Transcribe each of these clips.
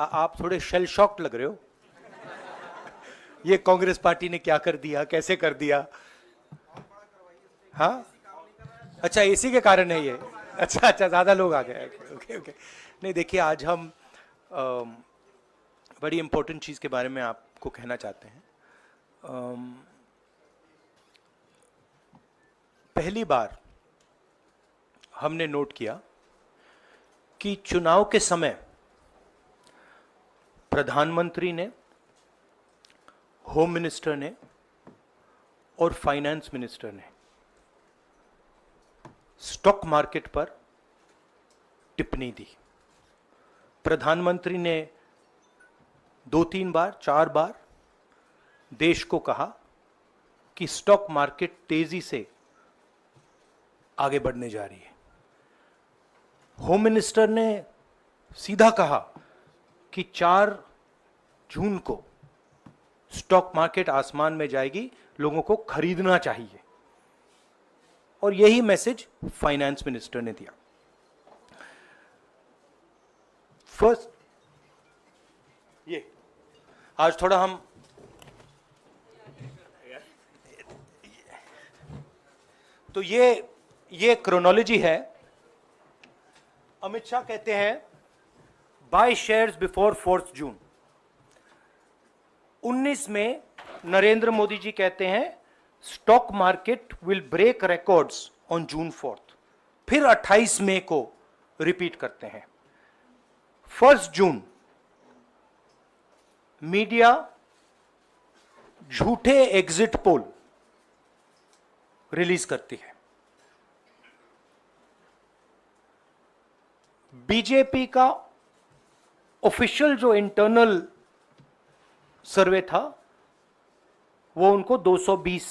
आप थोड़े shell shocked लग रहे हो। ये कांग्रेस पार्टी ने क्या कर दिया, कैसे कर दिया? हाँ, अच्छा इसी के कारण है ये। अच्छा अच्छा, ज्यादा लोग आ गए। Okay okay. नहीं देखिए, आज हम बड़ी इंपॉर्टेंट चीज के बारे में आपको कहना चाहते हैं। पहली बार हमने नोट किया कि चुनाव के समय प्रधानमंत्री ने, होम मिनिस्टर ने और फाइनेंस मिनिस्टर ने स्टॉक मार्केट पर टिप्पणी दी। प्रधानमंत्री ने 2-3 बार, 4 बार देश को कहा कि स्टॉक मार्केट तेजी से आगे बढ़ने जा रही है। होम मिनिस्टर ने सीधा कहा कि 4 जून को स्टॉक मार्केट आसमान में जाएगी, लोगों को खरीदना चाहिए। और यही मैसेज फाइनेंस मिनिस्टर ने दिया। फर्स्ट, ये आज थोड़ा हम तो ये क्रोनोलॉजी है। अमित शाह कहते हैं बाय शेयर्स बिफोर 4 जून। 19 में नरेंद्र मोदी जी कहते हैं stock market will break records on June 4। फिर 28 मई को रिपीट करते हैं। 1 जून मीडिया झूठे एग्जिट पोल रिलीज करती है। बीजेपी का ऑफिशियल जो इंटरनल सर्वे था वो उनको 220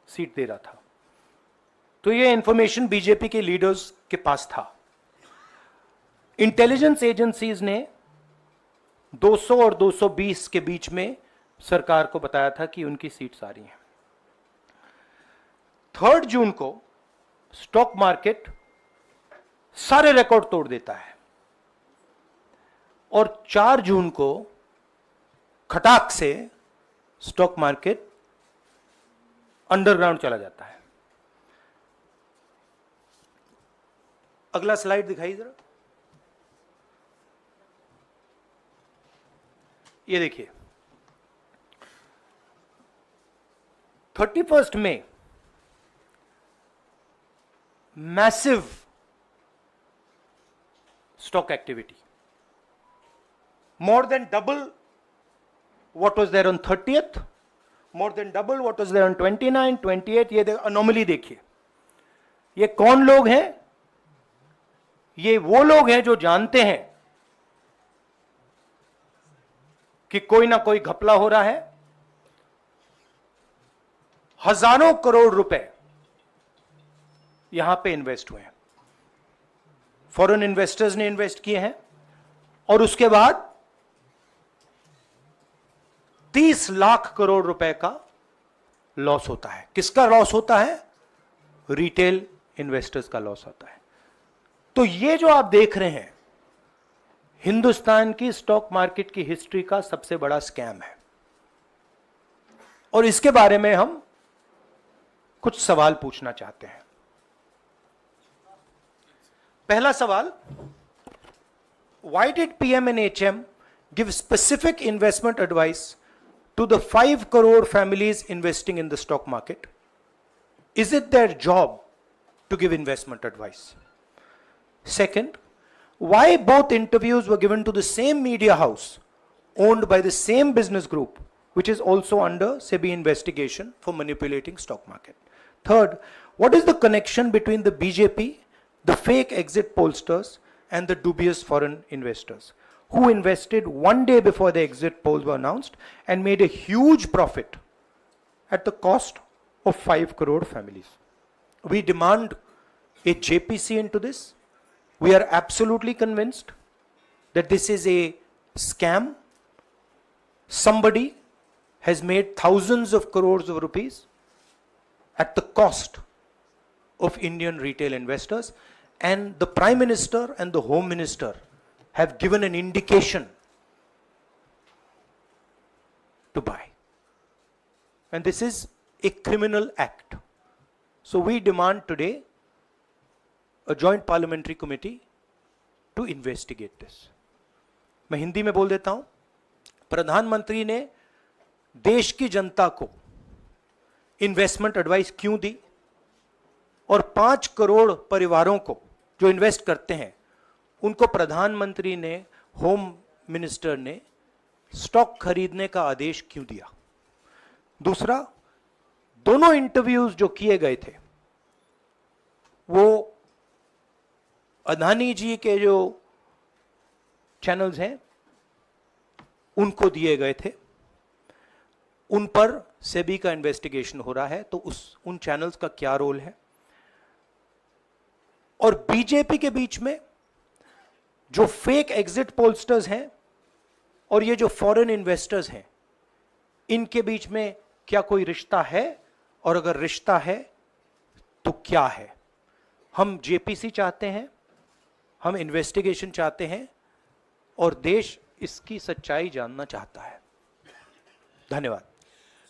सीट दे रहा था। तो ये इंफॉर्मेशन बीजेपी के लीडर्स के पास था। इंटेलिजेंस एजेंसीज ने 200 और 220 के बीच में सरकार को बताया था कि उनकी सीट्स आ रही हैं। 3 जून को स्टॉक मार्केट सारे रिकॉर्ड तोड़ देता है और 4 जून को खटाक से स्टॉक मार्केट अंडरग्राउंड चला जाता है। अगला स्लाइड दिखाइए जरा। ये देखिए, 31 मई massive stock activity, more than double what was there on 30th, more than double what was there on 29, 28. ये अनोमली देखिए। ये कौन लोग हैं? ये वो लोग हैं जो जानते हैं कि कोई ना कोई घपला हो रहा है। हजारों करोड़ रुपए यहां पे इन्वेस्ट हुए हैं, फॉरेन इन्वेस्टर्स ने इन्वेस्ट किए हैं। और उसके बाद 30 लाख करोड़ रुपए का लॉस होता है। किसका लॉस होता है? रिटेल इन्वेस्टर्स का लॉस होता है। तो ये जो आप देख रहे हैं हिंदुस्तान की स्टॉक मार्केट की हिस्ट्री का सबसे बड़ा स्कैम है। और इसके बारे में हम कुछ सवाल पूछना चाहते हैं। पहला सवाल, why did PM and HM give specific investment advice to the 5 crore families investing in the stock market? Is it their job to give investment advice? Second, why both interviews were given to the same media house owned by the same business group, which is also under SEBI investigation for manipulating stock market? Third, what is the connection between the BJP, the fake exit pollsters, and the dubious foreign investors who invested 1 day before the exit polls were announced and made a huge profit at the cost of 5 crore families? We demand a JPC into this. We are absolutely convinced that this is a scam. Somebody has made thousands of crores of rupees at the cost of Indian retail investors. And the Prime Minister and the Home Minister have given an indication to buy. And this is a criminal act. So we demand today a joint parliamentary committee to investigate this. मैं हिंदी में बोल देता हूं, प्रधानमंत्री ने देश की जनता को इन्वेस्टमेंट एडवाइस क्यों दी, और 5 करोड़ परिवारों को जो इन्वेस्ट करते हैं उनको प्रधानमंत्री ने, होम मिनिस्टर ने स्टॉक खरीदने का आदेश क्यों दिया। दूसरा, दोनों इंटरव्यूज जो किए गए थे वो अदानी जी के जो चैनल्स हैं उनको दिए गए थे, उन पर सेबी का इन्वेस्टिगेशन हो रहा है, तो उन चैनल्स का क्या रोल है। और बीजेपी के बीच में जो फेक एग्जिट पोलस्टर्स हैं और ये जो फॉरेन इन्वेस्टर्स हैं, इनके बीच में क्या कोई रिश्ता है, और अगर रिश्ता है तो क्या है। हम जेपीसी चाहते हैं, हम इन्वेस्टिगेशन चाहते हैं, और देश इसकी सच्चाई जानना चाहता है। धन्यवाद।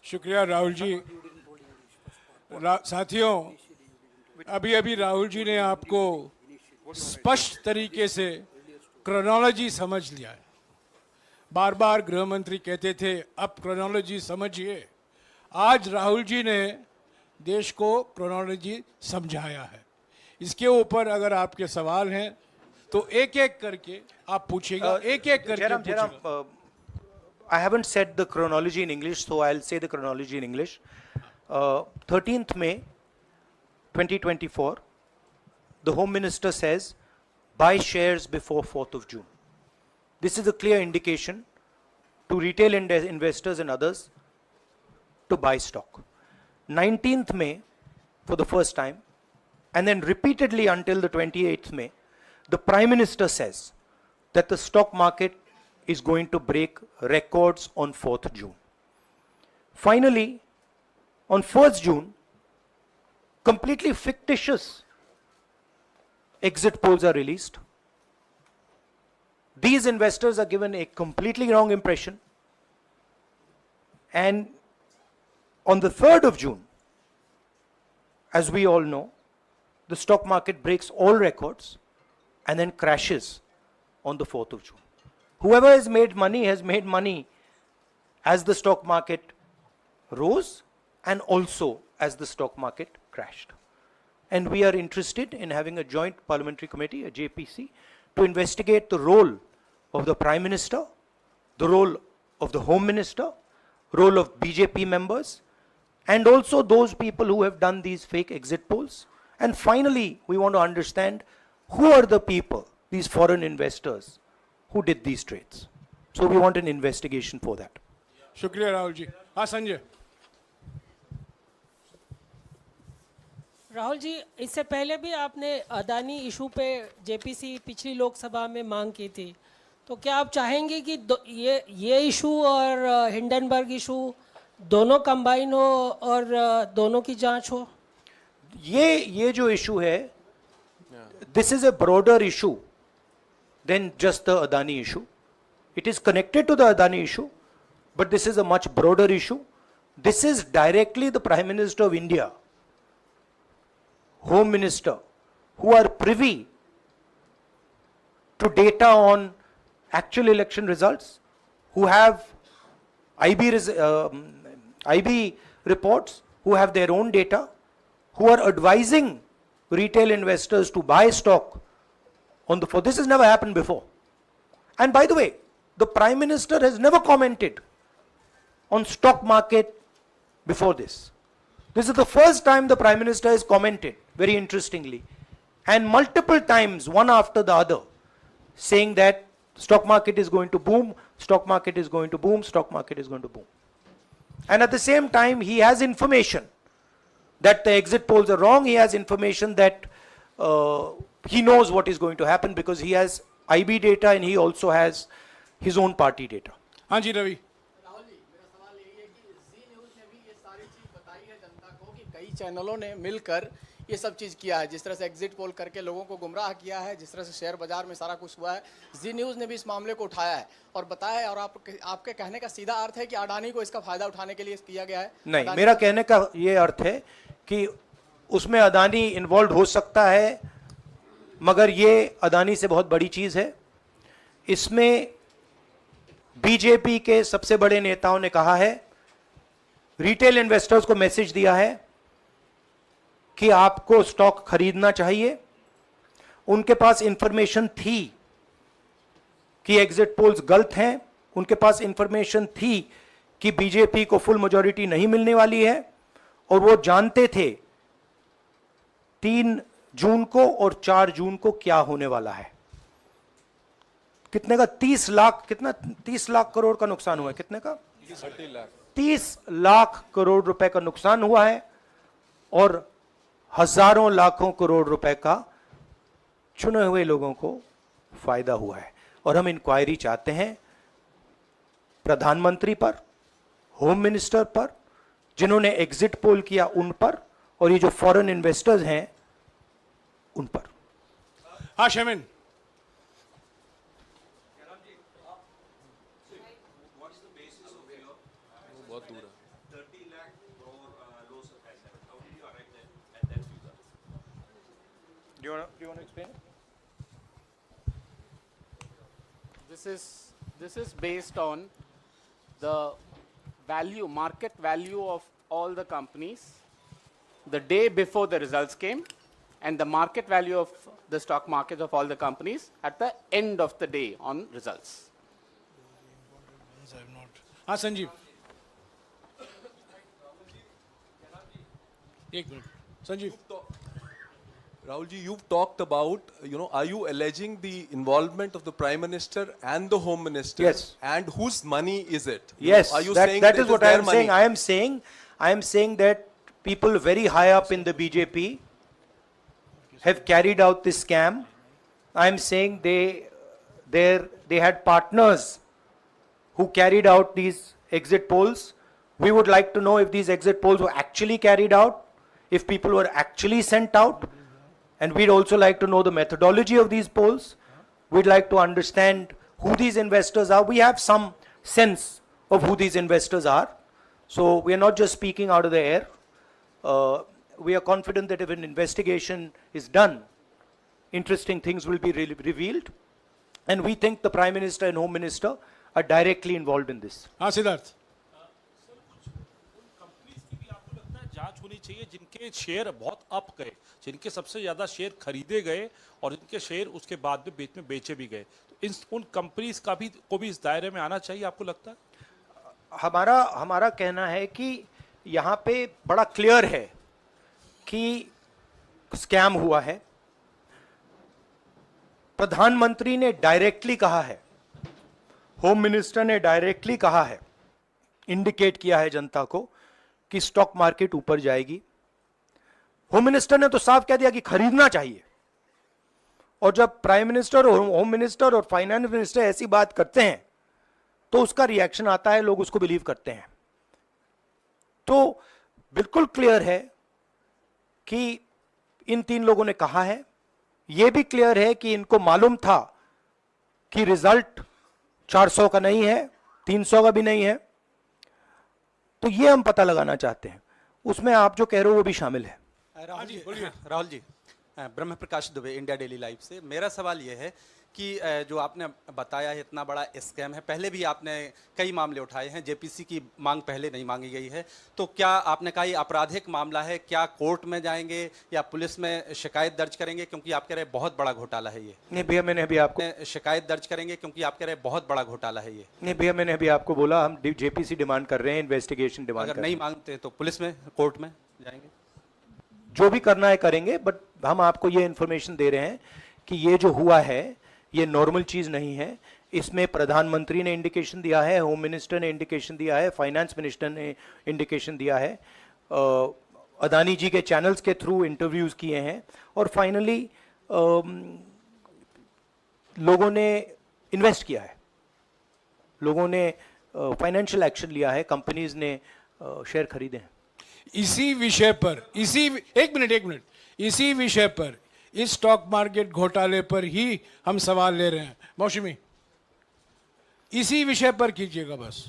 शुक्रिया राहुल जी। साथियों, अभी राहुल जी ने आपको स्पष्ट तरीके से क्रोनोलॉजी समझ लिया है। बार बार गृह मंत्री कहते थे अब क्रोनोलॉजी समझिए। आज राहुल जी ने देश को क्रोनोलॉजी समझाया है। इसके ऊपर अगर आपके सवाल हैं तो एक एक करके आप पूछेगा, एक एक करके पूछेगा। I haven't said the chronology in English, so I'll say the chronology in English. 13th May 2024, the Home Minister says, buy shares before 4th of June. This is a clear indication to retail investors and others to buy stock. 19th May, for the first time, and then repeatedly until the 28th May, the Prime Minister says that the stock market is going to break records on 4th June. Finally, on 1st June, completely fictitious exit polls are released. These investors are given a completely wrong impression. And on the 3rd of June, as we all know, the stock market breaks all records and then crashes on the 4th of June. Whoever has made money as the stock market rose and also as the stock market crashed. And we are interested in having a joint parliamentary committee, a JPC, to investigate the role of the Prime Minister, the role of the Home Minister, role of BJP members, and also those people who have done these fake exit polls. And finally, we want to understand who are the people, these foreign investors, who did these trades. So we want an investigation for that. शुक्रिया राहुल जी। हाँ संजय। राहुल जी, इससे पहले भी आपने Adani issue पे JPC पिछली लोकसभा में मांग की थी, तो क्या आप चाहेंगे कि ये इशू और हिंडनबर्ग इशू दोनों कंबाइन हो और दोनों की जांच हो? ये जो इशू है, this is a broader issue than just the Adani issue. It is connected to the Adani issue, but this is a much broader issue. This is directly the Prime Minister of India, Home Minister, who are privy to data on actual election results, who have IB reports, who have their own data, who are advising retail investors to buy stock on the 4th. This has never happened before. And by the way, the Prime Minister has never commented on stock market before this. This is the first time the Prime Minister has commented, very interestingly, and multiple times, one after the other, saying that stock market is going to boom, stock market is going to boom, stock market is going to boom. And at the same time, he has information that the exit polls are wrong. He has information that he knows what is going to happen because he has IB data and he also has his own party data. हाँ जी रवि। बताई है जनता को कि कई चैनलों ने मिलकर ये सब चीज़ किया है, जिस तरह से एग्जिट पोल करके लोगों को गुमराह किया है, जिस तरह से शेयर बाजार में सारा कुछ हुआ है। जी न्यूज़ ने भी इस मामले को उठाया है और बताया है, और आपके कहने का सीधा अर्थ है कि अडानी को इसका फायदा उठाने के लिए किया गया है। नहीं, मेरा कहने का ये अर्थ है कि उसमें अदानी इन्वॉल्व हो सकता है, मगर ये अदानी से बहुत बड़ी चीज है। इसमें बीजेपी के सबसे बड़े नेताओं ने कहा है, रिटेल इन्वेस्टर्स को मैसेज दिया है कि आपको स्टॉक खरीदना चाहिए। उनके पास इंफॉर्मेशन थी कि एग्जिट पोल्स गलत हैं, उनके पास इंफॉर्मेशन थी कि बीजेपी को फुल मेजॉरिटी नहीं मिलने वाली है, और वो जानते थे 3 जून को और 4 जून को क्या होने वाला है। कितने का 30 लाख, कितना 30 लाख करोड़ का नुकसान हुआ है, कितने का 30 लाख करोड़ रुपए का नुकसान हुआ है, और हजारों लाखों करोड़ रुपए का चुने हुए लोगों को फायदा हुआ है। और हम इंक्वायरी चाहते हैं प्रधानमंत्री पर, होम मिनिस्टर पर, जिन्होंने एग्जिट पोल किया उन पर, और ये जो फॉरेन इन्वेस्टर्स हैं उन पर। हाँ शेमिन, Do you want to explain it? This is based on the value, market value of all the companies the day before the results came, and the market value of the stock market of all the companies at the end of the day on results. हाँ संजीव, एक minute Sanjeev. Rahulji, you've talked about, are you alleging the involvement of the Prime Minister and the Home Minister? Yes. And whose money is it? Yes, Are you that, saying that it is what I their am money? saying. I am saying that people very high up in the BJP have carried out this scam. I am saying they had partners who carried out these exit polls. We would like to know if these exit polls were actually carried out, if people were actually sent out. And we'd also like to know the methodology of these polls. We'd like to understand who these investors are. We have some sense of who these investors are. So we are not just speaking out of the air. We are confident that if an investigation is done, interesting things will be revealed. And we think the Prime Minister and Home Minister are directly involved in this. हाँ Siddharth, companies की भी आपको लगता है जांच होनी चाहिए जिनके शेयर बहुत अप गए, जिनके सबसे ज्यादा शेयर खरीदे गए और जिनके शेयर उसके बाद में बेचे भी गए, तो उन कंपनीज का भी को भी इस दायरे में आना चाहिए, आपको लगता है? हमारा कहना है कि यहाँ पे बड़ा क्लियर है कि स्कैम हुआ है। प्रधानमंत्री ने डायरेक्टली कहा है, होम मिनिस्टर ने डायरेक्टली कहा है, इंडिकेट किया है जनता को कि स्टॉक मार्केट ऊपर जाएगी। होम मिनिस्टर ने तो साफ कह दिया कि खरीदना चाहिए। और जब प्राइम मिनिस्टर और होम मिनिस्टर और फाइनेंस मिनिस्टर ऐसी बात करते हैं तो उसका रिएक्शन आता है, लोग उसको बिलीव करते हैं। तो बिल्कुल क्लियर है कि इन 3 लोगों ने कहा है। यह भी क्लियर है कि इनको मालूम था कि रिजल्ट 400 का नहीं है, 300 का भी नहीं है। तो ये हम पता लगाना चाहते हैं, उसमें आप जो कह रहे हो वो भी शामिल है। राहुल जी, ब्रह्म प्रकाश दुबे, इंडिया डेली लाइफ से। मेरा सवाल यह है कि जो आपने बताया है इतना बड़ा स्कैम है, पहले भी आपने कई मामले उठाए हैं, जेपीसी की मांग पहले नहीं मांगी गई है, तो क्या आपने कहा ये आपराधिक मामला है, क्या कोर्ट में जाएंगे या पुलिस में शिकायत दर्ज करेंगे, क्योंकि आप कह रहे बहुत बड़ा घोटाला है ये? नहीं भैया, मैंने अभी आपको शिकायत दर्ज करेंगे क्योंकि आप कह रहे बहुत बड़ा घोटाला है ये? नहीं भैया, मैंने अभी आपको बोला हम जेपीसी डिमांड कर रहे हैं, इन्वेस्टिगेशन डिमांड अगर नहीं मांगते तो पुलिस में, कोर्ट में जाएंगे? जो भी करना है करेंगे, बट हम आपको ये इंफॉर्मेशन दे रहे हैं कि ये जो हुआ है ये नॉर्मल चीज नहीं है। इसमें प्रधानमंत्री ने इंडिकेशन दिया है, होम मिनिस्टर ने इंडिकेशन दिया है, फाइनेंस मिनिस्टर ने इंडिकेशन दिया है, अदानी जी के चैनल्स के थ्रू इंटरव्यूज किए हैं, और फाइनली लोगों ने इन्वेस्ट किया है, लोगों ने फाइनेंशियल एक्शन लिया है, कंपनीज ने शेयर खरीदे हैं। इसी विषय पर एक मिनट इसी विषय पर इस स्टॉक मार्केट घोटाले पर ही हम सवाल ले रहे हैं। मौसमी, इसी विषय पर कीजिएगा बस।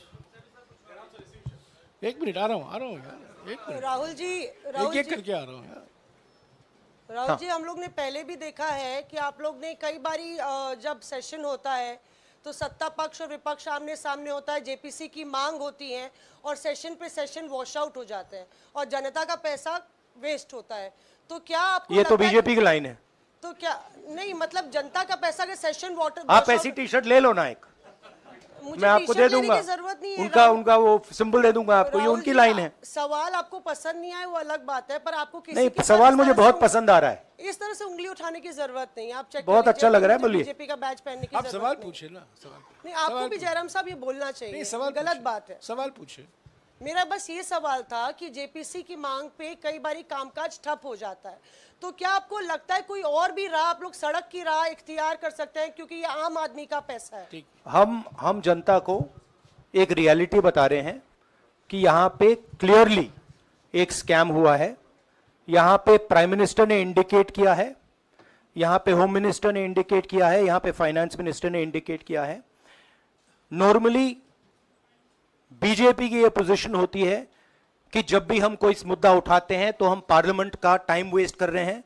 एक मिनट, आ रहा हूं यार, एक मिनट, राहुल जी एक करके आ रहा हूं यार। राहुल जी, हम लोग ने पहले भी देखा है कि आप लोग ने कई बारी जब सेशन होता है तो सत्ता पक्ष और विपक्ष आमने सामने होता है, जेपीसी की मांग होती है और सेशन पे सेशन वॉश आउट हो जाते हैं और जनता का पैसा वेस्ट होता है। तो क्या आपको ये तो लगता है बीजेपी की लाइन है। तो क्या नहीं, मतलब जनता का पैसा के सेशन वाटर आप ऐसी टी शर्ट ले लो ना एक, मैं आपको दे दूंगा, जरूरत नहीं है। उनका वो सिंबल दे दूंगा आपको, ये राहुल उनकी जी, लाइन है। सवाल आपको पसंद नहीं आए वो अलग बात है, पर आपको किसी नहीं, के सवाल साथ मुझे इस तरह बहुत से पसंद आ रहा है। इस तरह से उंगली उठाने की जरूरत नहीं है। आप चेक बहुत अच्छा लग रहा है, बोलिए। बीजेपी का बैच पहनने की आप जरूरत सवाल नहीं। पूछे ना, सवाल नहीं, आपको भी जयराम साहब ये बोलना नहीं, चाहिए, सवाल गलत पूछे, बात है। सवाल पूछे। मेरा बस ये सवाल था कि जेपीसी की मांग पे कई बारी कामकाज ठप हो जाता है, तो क्या आपको लगता है कोई और भी राह आप लोग सड़क की राह इख्तियार कर सकते हैं, क्योंकि ये आम आदमी का पैसा है। हम जनता को एक रियलिटी बता रहे हैं कि यहाँ पे क्लियरली एक स्कैम हुआ है। यहाँ पे प्राइम मिनिस्टर ने इंडिकेट किया है, यहाँ पे होम मिनिस्टर ने इंडिकेट किया है, यहाँ पे फाइनेंस मिनिस्टर ने इंडिकेट किया है। नॉर्मली बीजेपी की ये पोजीशन होती है कि जब भी हम कोई मुद्दा उठाते हैं तो हम पार्लियामेंट का टाइम वेस्ट कर रहे हैं।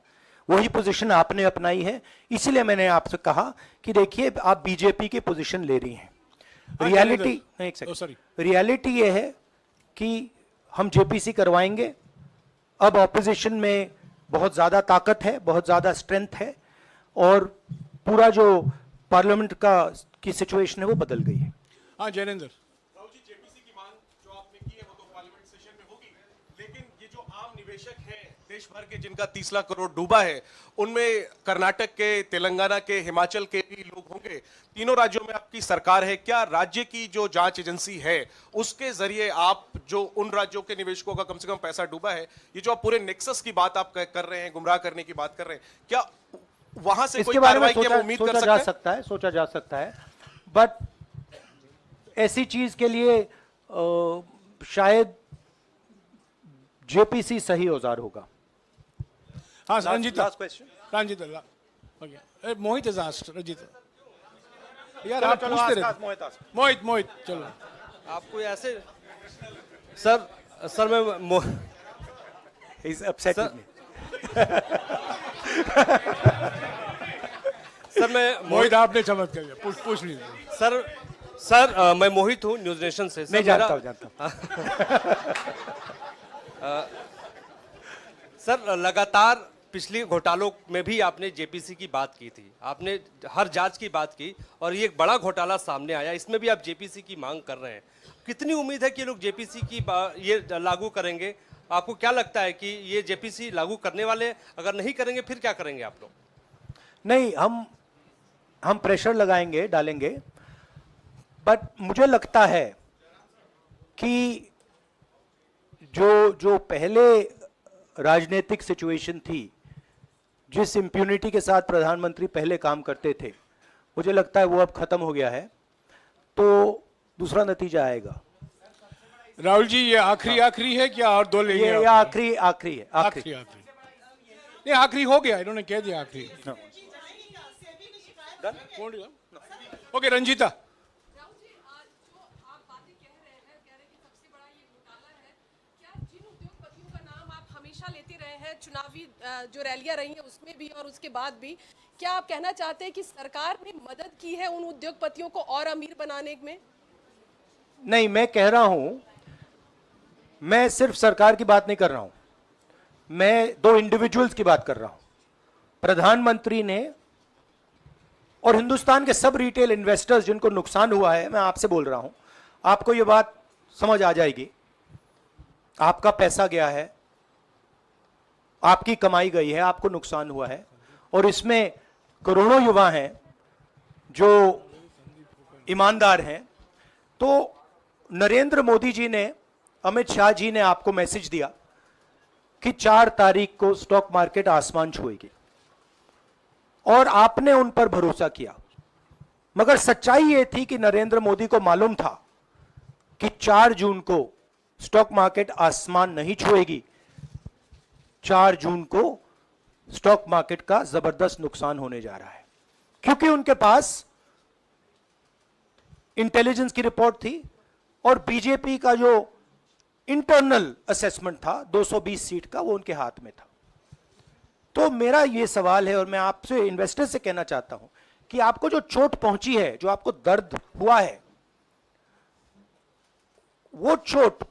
वही पोजीशन आपने अपनाई है, इसीलिए मैंने आपसे कहा कि देखिए आप बीजेपी की पोजीशन ले रही हैं। रियलिटी एक सेकंड, रियलिटी ये है कि हम जेपीसी करवाएंगे। अब ऑपोजिशन में बहुत ज्यादा ताकत है, बहुत ज्यादा स्ट्रेंथ है और पूरा जो पार्लियामेंट की सिचुएशन है वो बदल गई है। हाँ जैनेंद्र, राहुल जी, जेपीसी की मांग जो आपने की है वो तो पार्लियामेंट सेशन में होगी, लेकिन ये जो आम निवेशक हैं देश भर के जिनका 30 लाख करोड़ डूबा है, उनमें कर्नाटक के, तेलंगाना के, हिमाचल के भी लोग होंगे। तीनों राज्यों में आपकी सरकार है, क्या राज्य की जो जांच एजेंसी है उसके जरिए आप जो उन राज्यों के निवेशकों का कम से कम पैसा डूबा है, ये जो आप पूरे नेक्सस की बात आप कर रहे हैं, गुमराह करने की बात कर रहे हैं, क्या वहां से कोई इसके बारे में कार्रवाई की हम उम्मीद कर सकते हैं? सोचा जा सकता है, बट ऐसी चीज के लिए शायद जेपीसी सही औजार होगा। हाँ Ranjita, last question. Ranjita, okay, Mohit is asked, Ranjita यार आप पूछते रहे। मोहित चलो। आपको ऐसे सर मैं He's upset with me. Sir मैं मोहित आपने चमत्कार किया, पूछ लीजिए। सर मैं मोहित हूँ न्यूज नेशन से। नहीं जानता हूँ। सर लगातार पिछली घोटालों में भी आपने जेपीसी की बात की थी, आपने हर जांच की बात की और ये एक बड़ा घोटाला सामने आया, इसमें भी आप जेपीसी की मांग कर रहे हैं। कितनी उम्मीद है कि लोग जेपीसी की ये लागू करेंगे? आपको क्या लगता है कि ये जेपीसी लागू करने वाले अगर नहीं करेंगे फिर क्या करेंगे आप लोग? नहीं, हम प्रेशर लगाएंगे, डालेंगे, बट मुझे लगता है कि जो पहले राजनीतिक सिचुएशन थी, जिस इम्प्यूनिटी के साथ प्रधानमंत्री पहले काम करते थे, मुझे लगता है वो अब खत्म हो गया है, तो दूसरा नतीजा आएगा। राहुल जी ये आखिरी है क्या और दो लेंगे? ये आखिरी है। आखिरी नहीं, आखिरी हो गया, इन्होंने कह दिया आखिरी। ओके रंजीता। चुनावी जो रैलियां रही हैं उसमें भी और उसके बाद भी, क्या आप कहना चाहते हैं कि सरकार ने मदद की है उन उद्योगपतियों को और अमीर बनाने में? नहीं, मैं कह रहा हूं, मैं सिर्फ सरकार की बात नहीं कर रहा हूं, मैं दो इंडिविजुअल्स की बात कर रहा हूं। प्रधानमंत्री ने और हिंदुस्तान के सब रिटेल इन्वेस्टर्स जिनको नुकसान हुआ है, मैं आपसे बोल रहा हूं, आपको यह बात समझ आ जाएगी। आपका पैसा गया है, आपकी कमाई गई है, आपको नुकसान हुआ है, और इसमें करोड़ों युवा हैं जो ईमानदार हैं। तो नरेंद्र मोदी जी ने, अमित शाह जी ने आपको मैसेज दिया कि 4 तारीख को स्टॉक मार्केट आसमान छुएगी, और आपने उन पर भरोसा किया। मगर सच्चाई यह थी कि नरेंद्र मोदी को मालूम था कि 4 जून को स्टॉक मार्केट आसमान नहीं छुएगी। 4 जून को स्टॉक मार्केट का जबरदस्त नुकसान होने जा रहा है, क्योंकि उनके पास इंटेलिजेंस की रिपोर्ट थी और बीजेपी का जो इंटरनल असेसमेंट था 220 सीट का, वो उनके हाथ में था। तो मेरा ये सवाल है और मैं आपसे इन्वेस्टर से कहना चाहता हूं कि आपको जो चोट पहुंची है, जो आपको दर्द हुआ है, वो चोट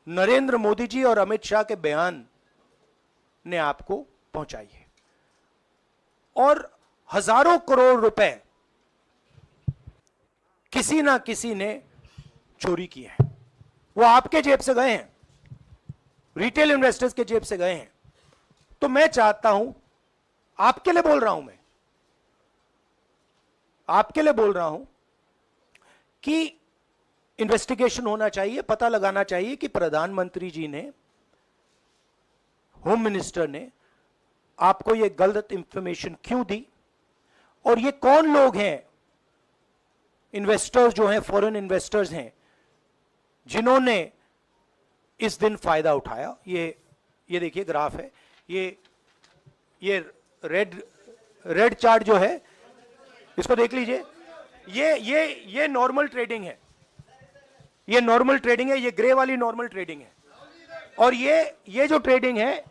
नरेंद्र मोदी जी और अमित शाह के बयान ने आपको पहुंचाई है। और हजारों करोड़ रुपए किसी ना किसी ने चोरी की है। वो आपके जेब से गए हैं, रिटेल इन्वेस्टर्स के जेब से गए हैं। तो मैं चाहता हूं, आपके लिए बोल रहा हूं, मैं आपके लिए बोल रहा हूं कि इन्वेस्टिगेशन होना चाहिए, पता लगाना चाहिए कि प्रधानमंत्री जी ने, होम मिनिस्टर ने आपको यह गलत इंफॉर्मेशन क्यों दी, और ये कौन लोग हैं, इन्वेस्टर्स जो हैं, फॉरेन इन्वेस्टर्स हैं, जिन्होंने इस दिन फायदा उठाया। ये देखिए ग्राफ है, ये रेड चार्ट जो है, इसको देख लीजिए। ये नॉर्मल ट्रेडिंग है, ये नॉर्मल ट्रेडिंग है, ये ग्रे वाली नॉर्मल ट्रेडिंग है, और ये जो ट्रेडिंग है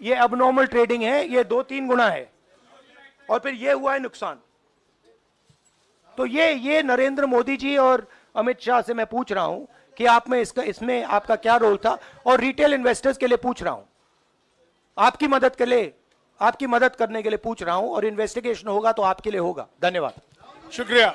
ये अबनॉर्मल ट्रेडिंग है, ये 2-3 गुना है, और फिर ये हुआ है नुकसान। तो ये नरेंद्र मोदी जी और अमित शाह से मैं पूछ रहा हूं कि आप में इसमें आपका क्या रोल था, और रिटेल इन्वेस्टर्स के लिए पूछ रहा हूं, आपकी मदद के लिए, आपकी मदद करने के लिए पूछ रहा हूं, और इन्वेस्टिगेशन होगा तो आपके लिए होगा। धन्यवाद। शुक्रिया।